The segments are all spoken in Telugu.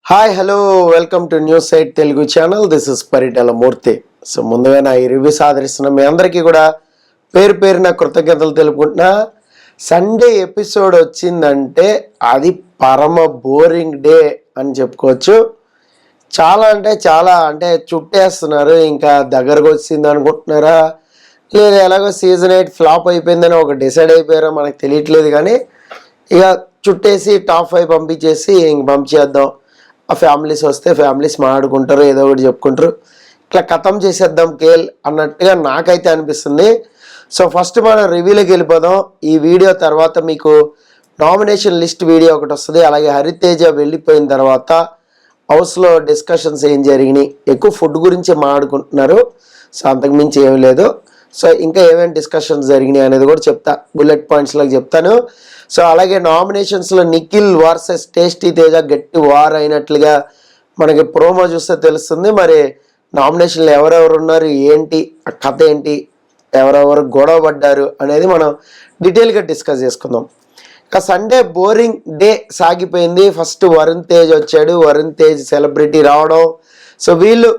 Hi hello welcome to news site Telugu channel. This is Paritala Murthy. So ముందుగా నా ఈ రివ్యూస్ ఆదరిస్తున్న మీ అందరికీ కూడా పేరు పేరున కృతజ్ఞతలు తెలుపుకుంటున్నా. సండే ఎపిసోడ్ వచ్చిందంటే అది పరమ బోరింగ్ డే అని చెప్పుకోవచ్చు. చాలా అంటే చుట్టేస్తున్నారు. ఇంకా దగ్గరకు వచ్చింది అనుకుంటున్నారా, లేదా ఎలాగో సీజన్ 8 ఫ్లాప్ అయిపోయిందని ఒక డిసైడ్ అయిపోయారో మనకు తెలియట్లేదు. కానీ ఇక చుట్టేసి టాప్ 5 పంపించేసి ఇంక పంపించేద్దాం, ఆ ఫ్యామిలీస్ వస్తే ఫ్యామిలీస్ మాట్లాడుకుంటారు, ఏదో ఒకటి చెప్పుకుంటారు, ఇట్లా ఖతం చేసేద్దాం కేల్ అన్నట్టుగా నాకైతే అనిపిస్తుంది. సో ఫస్ట్ మనం రివ్యూలోకి వెళ్ళిపోదాం. ఈ వీడియో తర్వాత మీకు నామినేషన్ లిస్ట్ వీడియో ఒకటి వస్తుంది. అలాగే హరితేజ వెళ్ళిపోయిన తర్వాత హౌస్లో డిస్కషన్స్ ఏం జరిగినాయి, ఎక్కువ ఫుడ్ గురించి మాట్లాడుకుంటున్నారు. సో అంతకుమించి ఏమీ లేదు. సో ఇంకా ఏమేమి డిస్కషన్స్ జరిగినాయి అనేది కూడా చెప్తా, బుల్లెట్ పాయింట్స్లోకి చెప్తాను. సో అలాగే నామినేషన్స్లో నిఖిల్ వర్సెస్ టేస్టీ తేజ గట్టి వార్ అయినట్లుగా మనకి ప్రోమో చూస్తే తెలుస్తుంది. మరి నామినేషన్లు ఎవరెవరు ఉన్నారు, ఏంటి ఆ కథ ఏంటి, ఎవరెవరు గొడవ పడ్డారు అనేది మనం డీటెయిల్గా డిస్కస్ చేసుకుందాం. ఇక సండే బోరింగ్ డే సాగిపోయింది. ఫస్ట్ వరుణ్ తేజ్ వచ్చాడు. వరుణ్ తేజ్ సెలబ్రిటీ రావడం, సో వీళ్ళు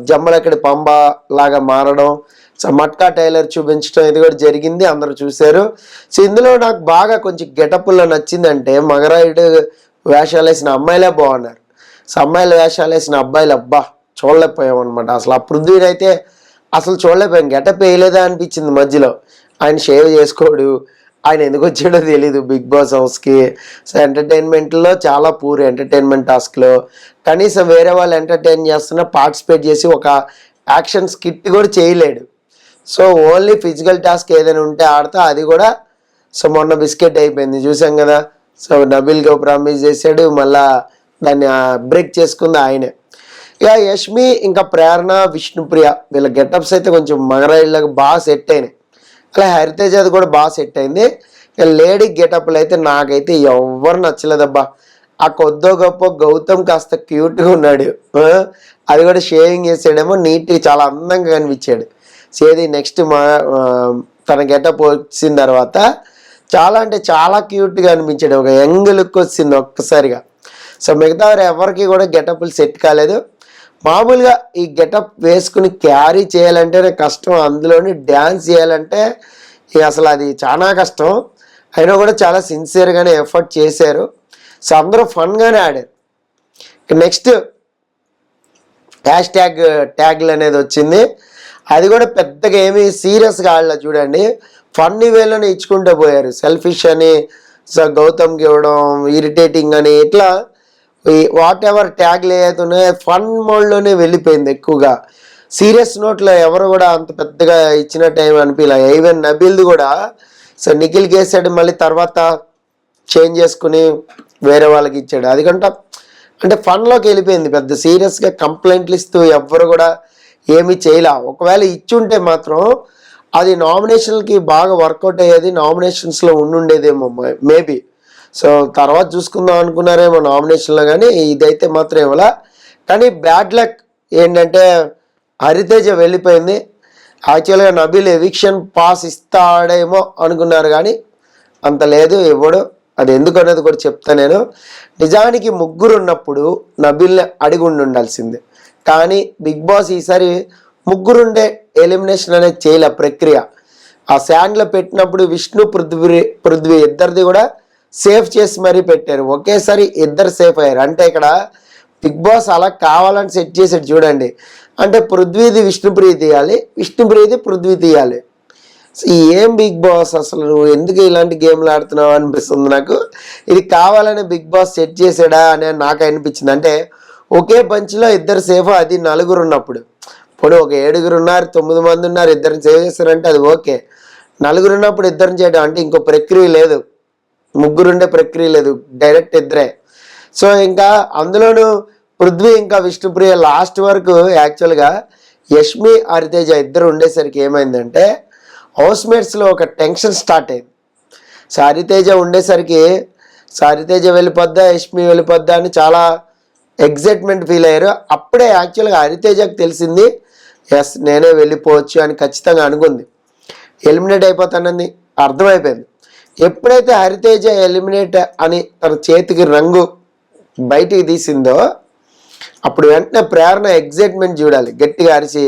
జమ్మలక్కడి పంబ లాగా మారడం, సో మట్కా టైలర్ చూపించడం ఇది కూడా జరిగింది, అందరూ చూశారు. సో ఇందులో నాకు బాగా కొంచెం గెటప్లో నచ్చిందంటే మగరాయుడు వేషాలు వేసిన అమ్మాయిలే బాగున్నారు. సో అమ్మాయిల వేషాలు వేసిన అబ్బాయిలు అబ్బా చూడలేకపోయాం అనమాట. అసలు ఆ పృథ్వీని అయితే అసలు చూడలేకపోయాం. గెటప్ వేయలేదా అనిపించింది మధ్యలో. ఆయన షేవ్ చేసుకోడు, ఆయన ఎందుకు వచ్చాడో తెలీదు బిగ్ బాస్ హౌస్కి. సో ఎంటర్టైన్మెంట్లో చాలా పూర్ ఎంటర్టైన్మెంట్ టాస్క్లో కనీసం వేరే వాళ్ళు ఎంటర్టైన్ చేస్తున్నా పార్టిసిపేట్ చేసి ఒక యాక్షన్ స్కిట్ కూడా చేయలేడు. సో ఓన్లీ ఫిజికల్ టాస్క్ ఏదైనా ఉంటే ఆడితే అది కూడా సో మొన్న బిస్కెట్ అయిపోయింది చూసాం కదా. సో నబిల్గా ప్రామిస్ చేశాడు, మళ్ళా దాన్ని బ్రేక్ చేసుకుంది ఆయనే. ఇక యష్మి ఇంకా ప్రేరణ విష్ణుప్రియ వీళ్ళ గెటప్స్ అయితే కొంచెం మగరాయిళ్ళకి బాగా సెట్ అయినాయి. అలా హరితేజ్ అది కూడా బాగా సెట్ అయింది. ఇక లేడీ గెటప్లు అయితే నాకైతే ఎవరు నచ్చలేదబ్బా. ఆ కొద్దో గొప్ప గౌతమ్ కాస్త క్యూట్గా ఉన్నాడు, అది కూడా షేవింగ్ చేసాడేమో నీట్గా చాలా అందంగా కనిపించాడు. సేది నెక్స్ట్ తన గెటప్ వచ్చిన తర్వాత చాలా అంటే చాలా క్యూట్గా అనిపించాడు, ఒక యంగ్ లుక్ వచ్చింది ఒక్కసారిగా. సో మిగతా ఎవరికి కూడా గెటప్లు సెట్ కాలేదు. మామూలుగా ఈ గెటప్ వేసుకుని క్యారీ చేయాలంటేనే కష్టం, అందులోని డ్యాన్స్ చేయాలంటే అసలు అది చాలా కష్టం. అయినా కూడా చాలా సిన్సియర్గానే ఎఫర్ట్ చేశారు. సో అందరూ ఫన్గానే ఆడారు. నెక్స్ట్ ట్యాగ్లు అనేది వచ్చింది. అది కూడా పెద్దగా ఏమీ సీరియస్గా ఆడలే, చూడండి ఫన్నీ వేలోనే ఇచ్చుకుంటూ పోయారు. సెల్ఫిష్ అని సో గౌతమ్కి ఇవ్వడం, ఇరిటేటింగ్ అని, ఇట్లా వాట్ ఎవర్ ట్యాగ్లు ఏదైతున్నాయో ఫన్ మోడ్లోనే వెళ్ళిపోయింది ఎక్కువగా. సీరియస్ నోట్లో ఎవరు కూడా అంత పెద్దగా ఇచ్చిన టైం అనిపించలే. ఈవెన్ నబిల్ది కూడా సో నిఖిల్ గేసాడు, మళ్ళీ తర్వాత చేంజ్ చేసుకుని వేరే వాళ్ళకి ఇచ్చాడు. అది అంటే ఫన్లోకి వెళ్ళిపోయింది. పెద్ద సీరియస్గా కంప్లైంట్లు ఇస్తూ ఎవ్వరు కూడా ఏమీ చేయలే. ఒకవేళ ఇచ్చుంటే మాత్రం అది నామినేషన్కి బాగా వర్కౌట్ అయ్యేది, నామినేషన్స్లో ఉండుండేదేమో మేబీ. సో తర్వాత చూసుకుందాం అనుకున్నారేమో నామినేషన్లో, కానీ ఇదైతే మాత్రం ఇవ్వాల. కానీ బ్యాడ్ లక్ ఏంటంటే హరితేజ వెళ్ళిపోయింది. యాక్చువల్గా నబిల్ ఎవిక్షన్ పాస్ ఇస్తాడేమో అనుకున్నారు, కానీ అంత లేదు, ఇవ్వడు. అది ఎందుకు అనేది కూడా చెప్తా నేను. నిజానికి ముగ్గురు ఉన్నప్పుడు నబిల్ని అడిగి ఉండాల్సిందే. కానీ బిగ్ బాస్ ఈసారి ముగ్గురుండే ఎలిమినేషన్ అనేది చేయలే ప్రక్రియ. ఆ శాండ్లో పెట్టినప్పుడు విష్ణు పృథ్వీ ఇద్దరిది కూడా సేఫ్ చేసి మరీ పెట్టారు. ఒకేసారి ఇద్దరు సేఫ్ అయ్యారు. అంటే ఇక్కడ బిగ్ బాస్ అలా కావాలని సెట్ చేసాడు చూడండి. అంటే పృథ్వీది విష్ణుప్రియ తీయాలి, విష్ణుప్రియది పృథ్వీ తీయాలి. ఏం బిగ్ బాస్ అసలు నువ్వు ఎందుకు ఇలాంటి గేమ్లు ఆడుతున్నావు అనిపిస్తుంది నాకు. ఇది కావాలని బిగ్ బాస్ సెట్ చేసాడా అని నాకు అనిపించింది. అంటే ఒకే బంచ్లో ఇద్దరు సేఫ్, అది నలుగురు ఉన్నప్పుడు. ఇప్పుడు ఒక 7 ఉన్నారు, 9 మంది ఉన్నారు, ఇద్దరిని సేవ్ చేస్తారంటే అది ఓకే. నలుగురు ఉన్నప్పుడు ఇద్దరిని చేయడం అంటే ఇంకో ప్రక్రియ లేదు, ముగ్గురుండే ప్రక్రియ లేదు, డైరెక్ట్ ఇద్దరే. సో ఇంకా అందులోనూ పృథ్వీ ఇంకా విష్ణుప్రియ లాస్ట్ వరకు యాక్చువల్గా యష్మి హరితేజ ఇద్దరు ఉండేసరికి ఏమైందంటే హౌస్మేట్స్లో ఒక టెన్షన్ స్టార్ట్ అయింది. సో హరితేజ ఉండేసరికి హరితేజ వెళ్ళిపోద్దా యష్మి వెళ్ళిపోద్దా అని చాలా ఎగ్జైట్మెంట్ ఫీల్ అయ్యారు. అప్పుడే యాక్చువల్గా హరితేజకు తెలిసింది ఎస్ నేనే వెళ్ళిపోవచ్చు అని ఖచ్చితంగా అనుకుంది. ఎలిమినేట్ అయిపోతానని అర్థమైపోయింది. ఎప్పుడైతే హరితేజ ఎలిమినేట్ అని తన చేతికి రంగు బయటికి తీసిందో అప్పుడు వెంటనే ప్రేరణ ఎగ్జైట్మెంట్ చూడాలి, గట్టిగా అరిచి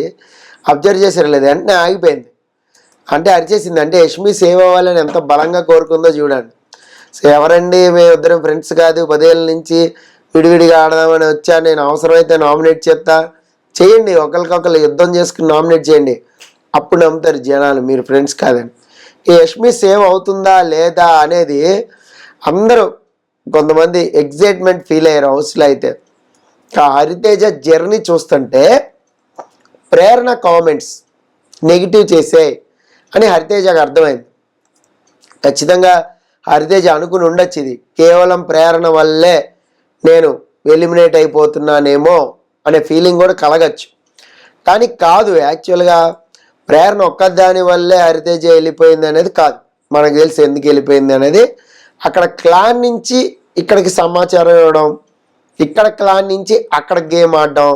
అబ్జర్వ్ చేసారు లేదు, వెంటనే ఆగిపోయింది. అంటే అరిచేసింది అంటే యష్మి సేవ్ అవ్వాలని ఎంత బలంగా కోరుకుందో చూడండి. సో ఎవరండి మేము ఇద్దరం ఫ్రెండ్స్ కాదు, 10 ఏళ్ళ నుంచి విడివిడిగా ఆడదామని వచ్చా, నేను అవసరమైతే నామినేట్ చేస్తా, చేయండి, ఒకరికొకరు యుద్ధం చేసుకుని నామినేట్ చేయండి, అప్పుడు నమ్ముతారు జనాలు మీరు ఫ్రెండ్స్ కాదని. ఈ యష్మి సేవ్ అవుతుందా లేదా అనేది అందరూ కొంతమంది ఎగ్జైట్మెంట్ ఫీల్ అయ్యారు హౌస్లో. అయితే హరితేజ జర్నీ చూస్తుంటే ప్రేరణ కామెంట్స్ నెగిటివ్ చేసే అని హరితేజకు అర్థమైంది. ఖచ్చితంగా హరితేజ అనుకుని ఉండొచ్చు ఇది కేవలం ప్రేరణ వల్లే నేను ఎలిమినేట్ అయిపోతున్నానేమో అనే ఫీలింగ్ కూడా కలగచ్చు. కానీ కాదు, యాక్చువల్గా ప్రేరణ ఒక్కదాని వల్లే హరితేజ వెళ్ళిపోయింది అనేది కాదు. మనకు తెలిసి ఎందుకు వెళ్ళిపోయింది అనేది, అక్కడ క్లాన్ నుంచి ఇక్కడికి సమాచారం ఇవ్వడం, ఇక్కడ క్లాన్ నుంచి అక్కడ గేమ్ ఆడడం,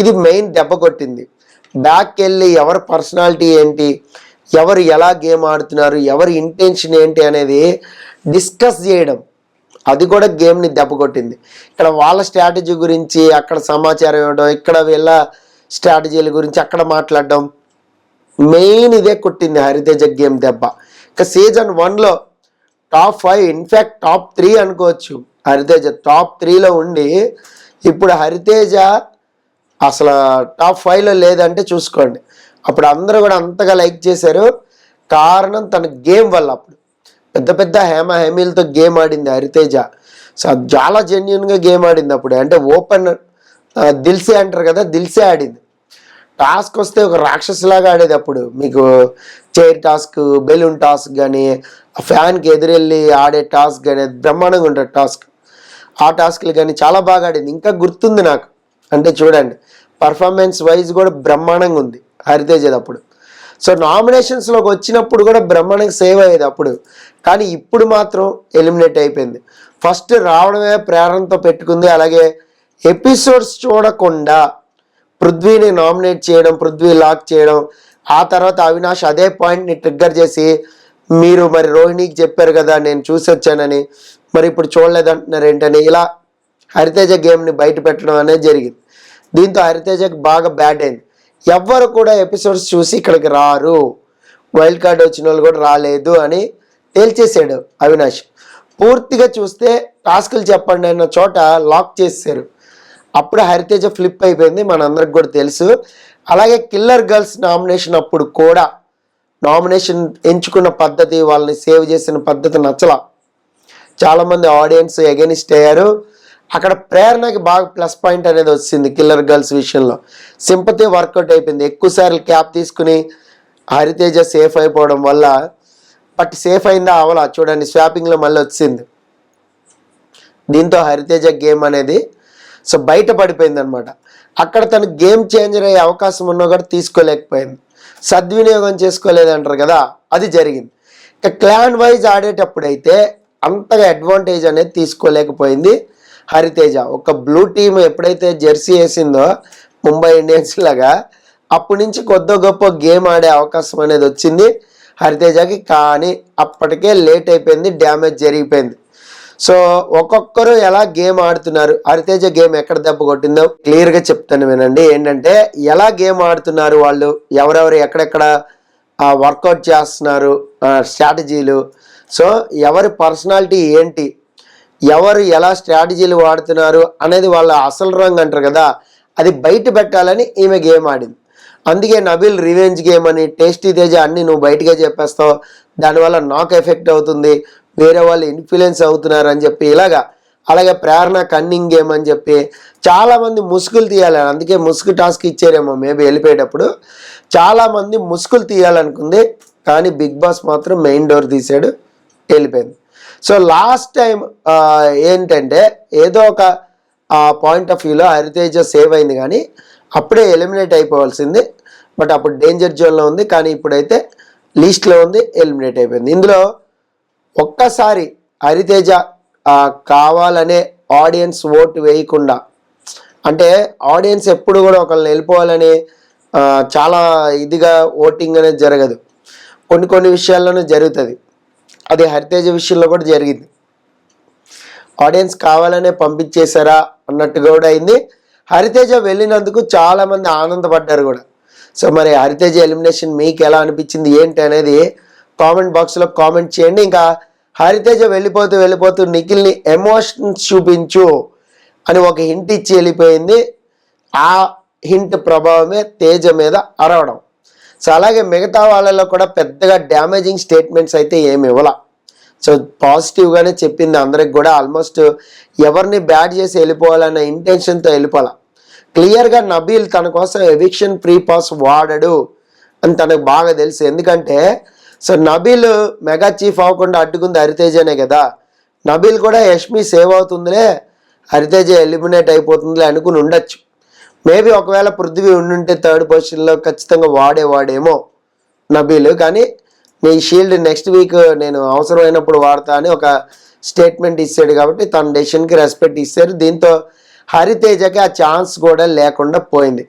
ఇది మెయిన్ దెబ్బ కొట్టింది. బ్యాక్ వెళ్ళి ఎవరి పర్సనాలిటీ ఏంటి, ఎవరు ఎలా గేమ్ ఆడుతున్నారు, ఎవరి ఇంటెన్షన్ ఏంటి అనేది డిస్కస్ చేయడం, అది కూడా గేమ్ని దెబ్బ కొట్టింది. ఇక్కడ వాళ్ళ స్ట్రాటజీ గురించి అక్కడ సమాచారం ఇవ్వడం, ఇక్కడ వీళ్ళ స్ట్రాటజీల గురించి అక్కడ మాట్లాడడం, మెయిన్ ఇదే కొట్టింది హరితేజ గేమ్ దెబ్బ. ఇక సీజన్ 1లో టాప్ 5 ఇన్ఫ్యాక్ట్ టాప్ 3 అనుకోవచ్చు. హరితేజ టాప్ 3లో ఉండి ఇప్పుడు హరితేజ అసలు టాప్ 5లో లేదంటే చూసుకోండి. అప్పుడు అందరూ కూడా అంతగా లైక్ చేశారు, కారణం తన గేమ్ వల్ల. అప్పుడు పెద్ద పెద్ద హేమీలతో గేమ్ ఆడింది హరితేజ. సో చాలా జెన్యున్గా గేమ్ ఆడింది అప్పుడు. అంటే ఓపెన్ దిల్సే అంటారు కదా, దిల్సే ఆడింది. టాస్క్ వస్తే ఒక రాక్షసులాగా ఆడేది. అప్పుడు మీకు చైర్ టాస్క్, బెలూన్ టాస్క్ కానీ, ఫ్యాన్కి ఎదురెళ్ళి ఆడే టాస్క్ కానీ బ్రహ్మాండంగా ఉంటుంది టాస్క్. ఆ టాస్క్లు కానీ చాలా బాగా ఆడింది. ఇంకా గుర్తుంది నాకు. అంటే చూడండి, పర్ఫార్మెన్స్ వైజ్ కూడా బ్రహ్మాండంగా ఉంది హరితేజది అప్పుడు. సో నామినేషన్స్లోకి వచ్చినప్పుడు కూడా బ్రహ్మాండంగా సేవ్ అయ్యేది అప్పుడు. కానీ ఇప్పుడు మాత్రం ఎలిమినేట్ అయిపోయింది. ఫస్ట్ రావడమే ప్రేరణతో పెట్టుకుంది. అలాగే ఎపిసోడ్స్ చూడకుండా పృథ్వీని నామినేట్ చేయడం, పృథ్వీ లాక్ చేయడం, ఆ తర్వాత అవినాష్ అదే పాయింట్ని ట్రిగ్గర్ చేసి మీరు మరి రోహిణికి చెప్పారు కదా నేను చూసి వచ్చానని, మరి ఇప్పుడు చూడలేదంటున్నారు ఏంటని, ఇలా హరితేజ గేమ్ని బయట పెట్టడం అనేది జరిగింది. దీంతో హరితేజకి బాగా బ్యాడ్ అయింది. ఎవ్వరు కూడా ఎపిసోడ్స్ చూసి ఇక్కడికి రారు, వైల్డ్ కార్డ్ వచ్చిన వాళ్ళు కూడా రాలేదు అని తేల్చేసాడు అవినాష్. పూర్తిగా చూస్తే టాస్కులు చెప్పండి అన్న చోట లాక్ చేశారు. అప్పుడు హరితేజ ఫ్లిప్ అయిపోయింది, మనందరికి కూడా తెలుసు. అలాగే కిల్లర్ గర్ల్స్ నామినేషన్ అప్పుడు కూడా నామినేషన్ ఎంచుకున్న పద్ధతి, వాళ్ళని సేవ్ చేసిన పద్ధతి నచ్చలా. చాలామంది ఆడియన్స్ ఎగెనిస్ట్ అయ్యారు. అక్కడ ప్రేరణకి బాగా ప్లస్ పాయింట్ అనేది వచ్చింది కిల్లర్ గర్ల్స్ విషయంలో. సింపతి వర్కౌట్ అయిపోయింది. ఎక్కువసార్లు క్యాప్ తీసుకుని హరితేజ సేఫ్ అయిపోవడం వల్ల, బట్ సేఫ్ అయిందా అవలా చూడండి, స్వాపింగ్లో మళ్ళీ వచ్చింది. దీంతో హరితేజ గేమ్ అనేది సో బయట పడిపోయింది అనమాట. అక్కడ తను గేమ్ చేంజర్ అయ్యే అవకాశం ఉన్నా కూడా తీసుకోలేకపోయింది, సద్వినియోగం చేసుకోలేదంటారు కదా, అది జరిగింది. ఇక క్లాన్ వైజ్ ఆడేటప్పుడైతే అంతగా అడ్వాంటేజ్ అనేది తీసుకోలేకపోయింది హరితేజ. ఒక బ్లూ టీమ్ ఎప్పుడైతే జెర్సీ వేసిందో ముంబై ఇండియన్స్ లాగా, అప్పటి నుంచి కొద్ది గొప్ప గేమ్ ఆడే అవకాశం అనేది వచ్చింది హరితేజకి. కానీ అప్పటికే లేట్ అయిపోయింది, డ్యామేజ్ జరిగిపోయింది. సో ఒక్కొక్కరు ఎలా గేమ్ ఆడుతున్నారు, హరితేజ గేమ్ ఎక్కడ దెబ్బ కొట్టిందో క్లియర్గా చెప్తాను వినండి. ఏంటంటే ఎలా గేమ్ ఆడుతున్నారు వాళ్ళు, ఎవరెవరు ఎక్కడెక్కడ వర్కౌట్ చేస్తున్నారు స్ట్రాటజీలు, సో ఎవరి పర్సనాలిటీ ఏంటి, ఎవరు ఎలా స్ట్రాటజీలు వాడుతున్నారు అనేది వాళ్ళ అసలు రంగు అంటారు కదా, అది బయట పెట్టాలని ఈమె గేమ్ ఆడింది. అందుకే నబిల్ రివెంజ్ గేమ్ అని, టేస్టీ తేజ అన్ని నువ్వు బయటగా చెప్పేస్తావు, దానివల్ల నాకు ఎఫెక్ట్ అవుతుంది, వేరే వాళ్ళు ఇన్ఫ్లుయెన్స్ అవుతున్నారు అని చెప్పి ఇలాగా. అలాగే ప్రేరణ కన్నింగ్ గేమ్ అని చెప్పి చాలామంది ముసుగులు తీయాలి, అందుకే ముసుగు టాస్క్ ఇచ్చారేమో మేబీ వెళ్ళిపోయేటప్పుడు. చాలామంది ముసుగులు తీయాలనుకుంది, కానీ బిగ్ బాస్ మాత్రం మెయిన్ డోర్ తీసాడు, వెళ్ళిపోయింది. సో లాస్ట్ టైం ఏంటంటే ఏదో ఒక పాయింట్ ఆఫ్ వ్యూలో హరితేజ సేవ్ అయింది, కానీ అప్పుడే ఎలిమినేట్ అయిపోవాల్సింది. బట్ అప్పుడు డేంజర్ జోన్లో ఉంది, కానీ ఇప్పుడైతే లీస్ట్లో ఉంది, ఎలిమినేట్ అయిపోయింది. ఇందులో ఒక్కసారి హరితేజ కావాలనే ఆడియన్స్ ఓటు వేయకుండా, అంటే ఆడియన్స్ ఎప్పుడు కూడా ఒకళ్ళని వెళ్ళిపోవాలని చాలా ఇదిగా ఓటింగ్ అనేది జరగదు, కొన్ని విషయాల్లోనే జరుగుతుంది. అది హరితేజ విషయంలో కూడా జరిగింది. ఆడియన్స్ కావాలనే పంపించేశారా అన్నట్టుగా కూడా అయింది. హరితేజ వెళ్ళినందుకు చాలామంది ఆనందపడ్డారు కూడా. సో మరి హరితేజ ఎలిమినేషన్ మీకు ఎలా అనిపించింది ఏంటి అనేది కామెంట్ బాక్స్లో కామెంట్ చేయండి. ఇంకా హరితేజ వెళ్ళిపోతూ నిఖిల్ని ఎమోషన్స్ చూపించు అని ఒక హింట్ ఇచ్చి వెళ్ళిపోయింది. ఆ హింట్ ప్రభావమే తేజ మీద అరవడం. సో అలాగే మిగతా వాళ్ళలో కూడా పెద్దగా డ్యామేజింగ్ స్టేట్మెంట్స్ అయితే ఏమి ఇవ్వాల. సో పాజిటివ్గానే చెప్పింది అందరికి కూడా. ఆల్మోస్ట్ ఎవరిని బ్యాడ్ చేసి వెళ్ళిపోవాలన్న ఇంటెన్షన్తో వెళ్ళిపోవాల. క్లియర్గా నబీల్ తన కోసం ఎవిక్షన్ ప్రీ పాస్ వాడడు అని తనకు బాగా తెలుసు. ఎందుకంటే సో నబీల్ మెగా చీఫ్ అవ్వకుండా అడ్డుకుంది హరితేజనే కదా. నబీల్ కూడా యష్మి సేవ్ అవుతుందిలే, హరితేజ ఎలిమినేట్ అయిపోతుందిలే అనుకుని ఉండొచ్చు. మేబీ ఒకవేళ పృథ్వీ ఉండుంటే థర్డ్ పొజిషన్లో ఖచ్చితంగా వాడేమో నబీల్. కానీ నీ షీల్డ్ నెక్స్ట్ వీక్ నేను అవసరమైనప్పుడు వాడతా అని ఒక స్టేట్మెంట్ ఇచ్చాడు కాబట్టి తన డెసిషన్కి రెస్పెక్ట్ ఇచ్చారు. దీంతో హరితేజకి ఆ ఛాన్స్ కూడా లేకుండా పోయింది.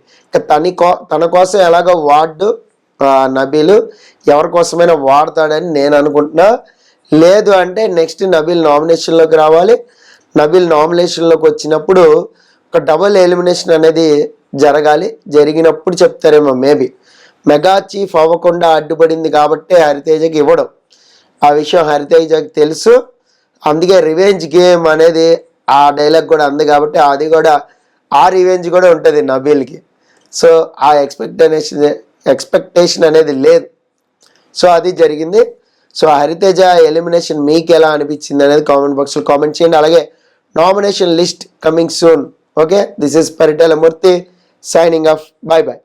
ఇంకా తన కోసం ఎలాగో వాడు నబీల్ ఎవరి కోసమైనా వాడతాడని నేను అనుకుంటున్నా. లేదు అంటే నెక్స్ట్ నబీల్ నామినేషన్లోకి రావాలి. నబీల్ నామినేషన్లోకి వచ్చినప్పుడు ఒక డబుల్ ఎలిమినేషన్ అనేది జరగాలి. జరిగినప్పుడు చెప్తారేమో మేబీ. మెగా చీఫ్ అవ్వకుండా అడ్డుపడింది కాబట్టి హరితేజకి ఇవ్వడం, ఆ విషయం హరితేజకి తెలుసు. అందుకే రివెంజ్ గేమ్ అనేది ఆ డైలాగ్ కూడా అంది కాబట్టి అది కూడా ఆ రివెంజ్ కూడా ఉంటుంది నబీల్కి. సో ఆ ఎక్స్పెక్టేషన్ అనేది లేదు. సో అది జరిగింది. సో హరితేజ ఎలిమినేషన్ మీకు ఎలా అనిపించింది అనేది కామెంట్ బాక్స్లో కామెంట్ చేయండి. అలాగే nomination list coming soon. Okay, this is Paritala Murthy signing off. By by.